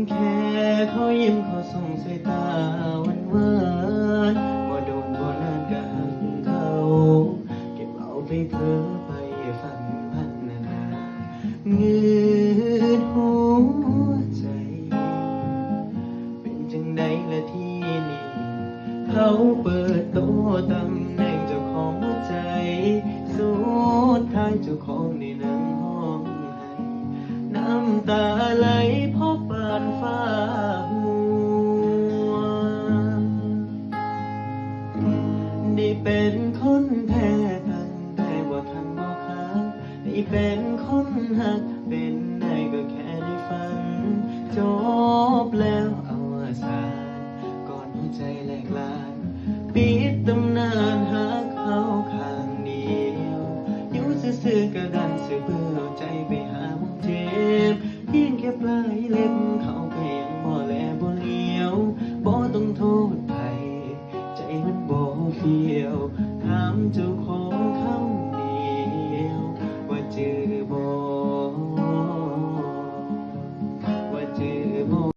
แค่เขายิ้มเขาส่งสายตาหวานหวานบ่โดนบ่นานก็หักเขาเก็บเอาไปเพ้อไปฝันพันนาเงืดหัวใจเป็นจังใดละที่นี่เขาเปิดโตตำแหน่งเจ้าของหัวใจสุดท้ายเจ้าของในนั่งห้องให้น้ำตาไหลเพราะปานฟ้าหัวได้เป็นคนแพ้ตั้งแต่บ่ทันบ่ค้างได้เป็นคนหักเป็นได้ก็แค่ได้ฝันจบแล้วเอาสารก่อนหัวใจแหลกลานปิดตำนานหักเขาข้างเดียวอยู่ซื่อๆก็ดันซื่อเบื่อเอาใจไปหาหมองเจ็บเพียงแค่ปลายเล็บเขาก็ยังบ่แลบ่เลี้ยวบ่ต้องโทษใครใจมันบ่เฟียวถามเจ้าของ